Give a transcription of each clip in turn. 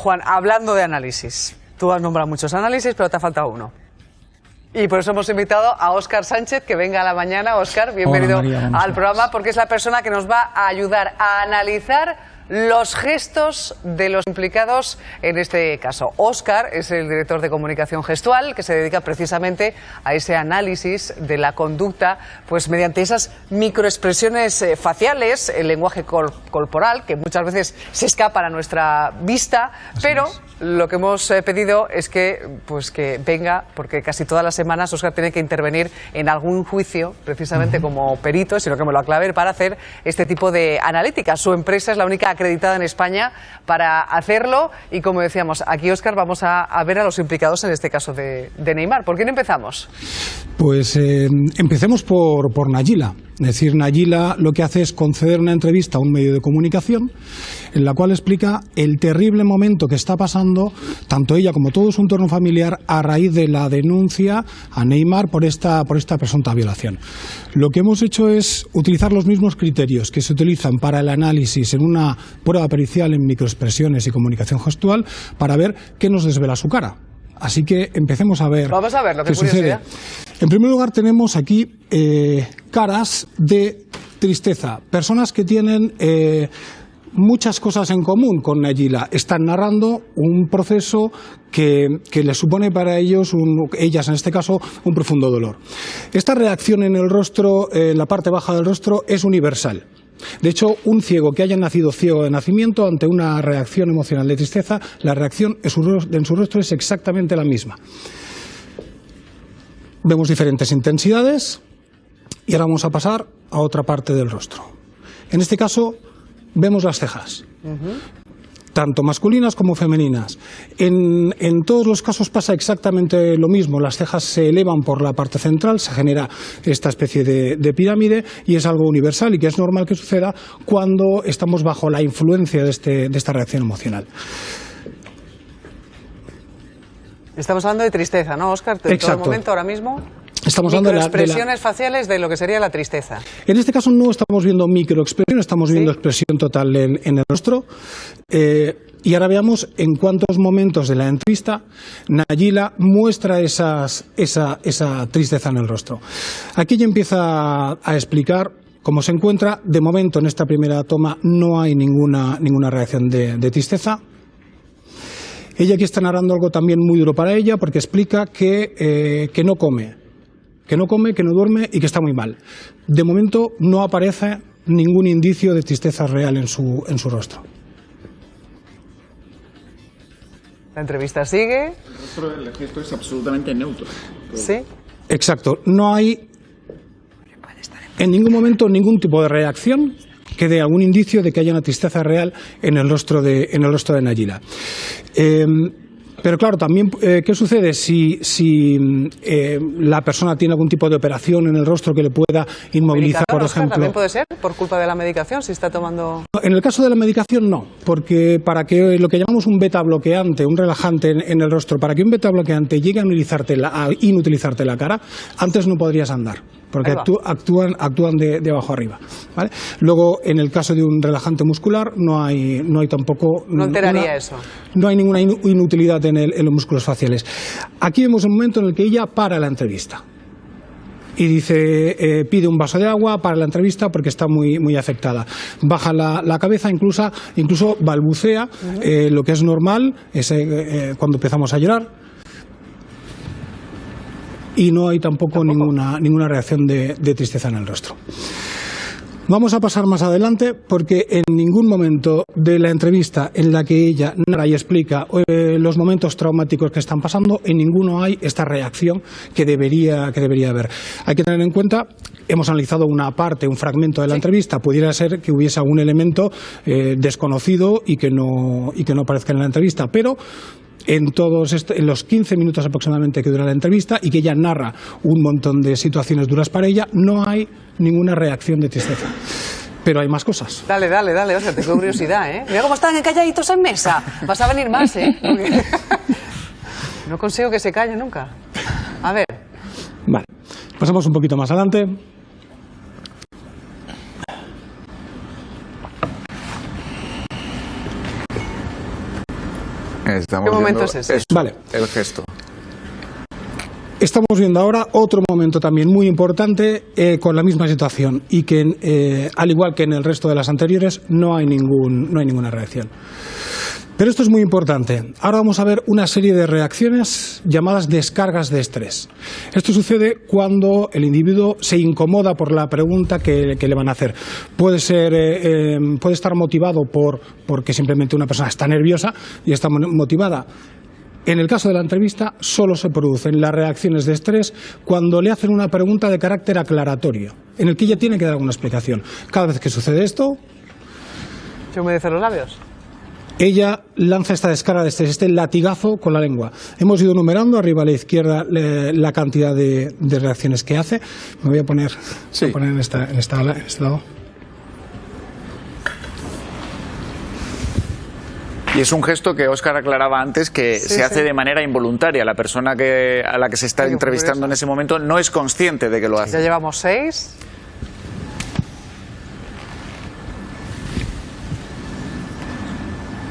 Juan, hablando de análisis, tú has nombrado muchos análisis, pero te ha faltado uno. Y por eso hemos invitado a Óscar Sánchez, que venga a la mañana. Óscar, bienvenido al programa, porque es la persona que nos va a ayudar a analizar los gestos de los implicados en este caso. Óscar es el director de comunicación gestual, que se dedica precisamente a ese análisis de la conducta, pues mediante esas microexpresiones faciales, el lenguaje corporal, que muchas veces se escapan a nuestra vista, pero lo que hemos pedido es que venga, porque casi todas las semanas Óscar tiene que intervenir en algún juicio, precisamente como perito, sino que me lo aclare, para hacer este tipo de analítica. Su empresa es la única acreditada en España para hacerlo y, como decíamos, aquí, Óscar, vamos a ver a los implicados en este caso de Neymar. ¿Por quién empezamos? Pues empecemos por Nayila. Es decir, Nayila lo que hace es conceder una entrevista a un medio de comunicación en la cual explica el terrible momento que está pasando tanto ella como todo su entorno familiar a raíz de la denuncia a Neymar por esta presunta violación. Lo que hemos hecho es utilizar los mismos criterios que se utilizan para el análisis en una prueba pericial en microexpresiones y comunicación gestual para ver qué nos desvela su cara. Así que empecemos a ver. Vamos a ver lo que sucede. En primer lugar, tenemos aquí caras de tristeza, personas que tienen muchas cosas en común con Nayila. Están narrando un proceso que les supone para ellas en este caso, un profundo dolor. Esta reacción en el rostro, en la parte baja del rostro, es universal. De hecho, un ciego que haya nacido ciego de nacimiento ante una reacción emocional de tristeza, la reacción en su rostro es exactamente la misma. Vemos diferentes intensidades y ahora vamos a pasar a otra parte del rostro. En este caso, vemos las cejas. Tanto masculinas como femeninas. En todos los casos pasa exactamente lo mismo. Las cejas se elevan por la parte central, se genera esta especie de pirámide y es algo universal y que es normal que suceda cuando estamos bajo la influencia de esta reacción emocional. Estamos hablando de tristeza, ¿no, Óscar? En todo momento, ahora mismo. Estamos hablando de expresiones faciales de lo que sería la tristeza. En este caso no estamos viendo microexpresión, estamos viendo expresión total en el rostro. Y ahora veamos en cuántos momentos de la entrevista Nayila muestra esa tristeza en el rostro. Aquí ya empieza a explicar cómo se encuentra. De momento, en esta primera toma no hay ninguna reacción de tristeza. Ella aquí está narrando algo también muy duro para ella porque explica que no come. Que no duerme y que está muy mal. De momento no aparece ningún indicio de tristeza real en su rostro. La entrevista sigue. El gesto es absolutamente neutro. Sí. Exacto. No hay en ningún momento ningún tipo de reacción que dé algún indicio de que haya una tristeza real en el rostro de Nayila. Pero claro, también, ¿qué sucede si la persona tiene algún tipo de operación en el rostro que le pueda inmovilizar, por ejemplo? ¿También puede ser por culpa de la medicación, si está tomando...? En el caso de la medicación, no, porque para que lo que llamamos un beta bloqueante, un relajante en el rostro, para que un beta bloqueante llegue a inutilizarte la cara, antes no podrías andar. Porque actúan de abajo arriba, ¿vale? Luego, en el caso de un relajante muscular, no hay tampoco... No alteraría eso. No hay ninguna inutilidad en los músculos faciales. Aquí vemos un momento en el que ella para la entrevista. Y dice, pide un vaso de agua para la entrevista porque está muy afectada. Baja la cabeza, incluso balbucea, lo que es normal cuando empezamos a llorar. Y no hay tampoco ninguna reacción de tristeza en el rostro. Vamos a pasar más adelante porque en ningún momento de la entrevista en la que ella narra y explica los momentos traumáticos que están pasando, en ninguno hay esta reacción que debería haber. Hay que tener en cuenta, hemos analizado una parte, un fragmento de la entrevista, pudiera ser que hubiese algún elemento desconocido y que no aparezca en la entrevista, pero en los 15 minutos aproximadamente que dura la entrevista y que ella narra un montón de situaciones duras para ella, no hay ninguna reacción de tristeza. Pero hay más cosas. Dale, o sea, tengo curiosidad, ¿eh? Mira cómo están calladitos en mesa. Vas a venir más, ¿eh? Porque no consigo que se calle nunca. A ver. Vale, pasamos un poquito más adelante. Estamos ¿Qué momento viendo es ese? Vale. el gesto. Estamos viendo ahora otro momento también muy importante con la misma situación y que, al igual que en el resto de las anteriores, no hay ninguna reacción. Pero esto es muy importante. Ahora vamos a ver una serie de reacciones llamadas descargas de estrés. Esto sucede cuando el individuo se incomoda por la pregunta que le van a hacer. Puede estar motivado porque simplemente una persona está nerviosa y está motivada. En el caso de la entrevista, solo se producen las reacciones de estrés cuando le hacen una pregunta de carácter aclaratorio, en el que ella tiene que dar alguna explicación. Cada vez que sucede esto, ¿Se humedecen los labios? ella lanza esta descarga de estrés, este latigazo con la lengua. Hemos ido numerando arriba a la izquierda la cantidad de reacciones que hace. Me voy a poner, Sí. en este lado. Y es un gesto que Óscar aclaraba antes que se hace de manera involuntaria. La persona a la que se está Sí, entrevistando curioso. en ese momento no es consciente de que lo Ya hace. llevamos 6.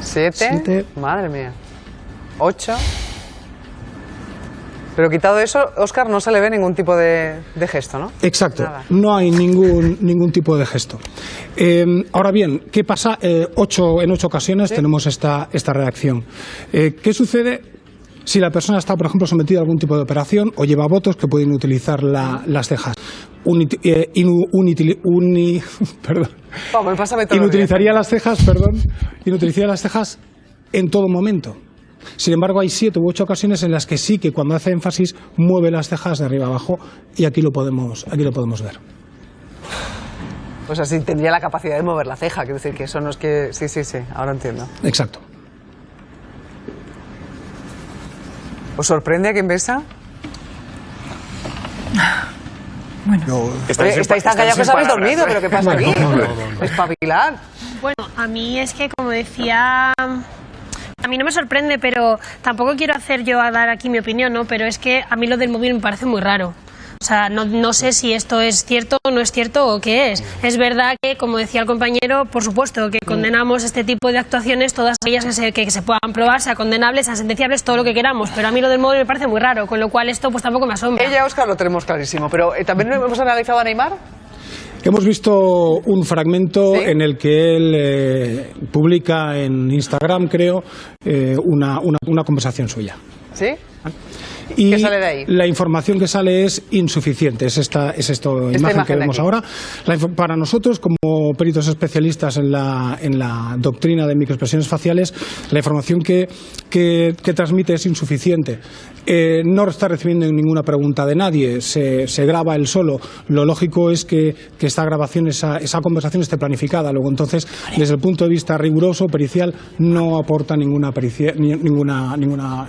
Siete. Madre mía. 8. Pero quitado eso, Óscar, no se le ve ningún tipo de gesto, ¿no? Exacto, Nada. no hay ningún tipo de gesto. Ahora bien, ¿qué pasa? En 8 ocasiones tenemos esta reacción. ¿Qué sucede si la persona está, por ejemplo, sometida a algún tipo de operación o lleva botox que pueden utilizar las cejas? Perdón. Vamos, pásame todo. Inutilizaría las cejas en todo momento. Sin embargo, hay 7 u 8 ocasiones en las que sí que cuando hace énfasis mueve las cejas de arriba abajo y aquí lo podemos ver. Pues así tendría la capacidad de mover la ceja, quiero decir que eso no es que... Sí, ahora entiendo. Exacto. ¿Os sorprende a quien besa? Estáis tan callados que os habéis dormido, pero ¿qué pasa aquí? Espabilar. Bueno, a mí es que, como decía, a mí no me sorprende, pero tampoco quiero hacer yo a dar aquí mi opinión, ¿no? Pero es que a mí lo del móvil me parece muy raro. O sea, no sé si esto es cierto o no es cierto o qué es. Es verdad que, como decía el compañero, por supuesto que condenamos este tipo de actuaciones, todas aquellas que se puedan probar, sea condenables, sea sentenciables, todo lo que queramos. Pero a mí lo del móvil me parece muy raro, con lo cual esto pues tampoco me asombra. Ella, Óscar, lo tenemos clarísimo, pero también hemos analizado a Neymar. Hemos visto un fragmento ¿Sí? en el que él publica en Instagram, creo, una conversación suya. ¿Sí? Y ¿Qué sale de ahí? la información que sale es insuficiente. Es esta imagen que de vemos aquí. ahora. Para nosotros, como peritos especialistas en la doctrina de microexpresiones faciales, la información que transmite es insuficiente. No está recibiendo ninguna pregunta de nadie. Se graba él solo. Lo lógico es que esta grabación, esa conversación esté planificada. Luego, entonces, desde el punto de vista riguroso, pericial, no aporta ninguna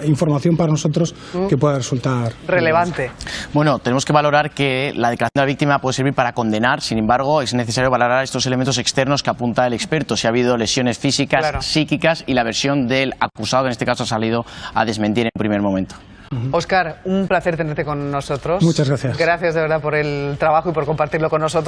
información para nosotros que pueda resultar Relevante. Bueno, tenemos que valorar que la declaración de la víctima puede servir para condenar, sin embargo, es necesario valorar estos elementos externos que apunta el experto, si ha habido lesiones físicas, Claro. psíquicas, y la versión del acusado, que en este caso ha salido a desmentir en un primer momento. Óscar, un placer tenerte con nosotros. Muchas gracias. Gracias de verdad por el trabajo y por compartirlo con nosotros.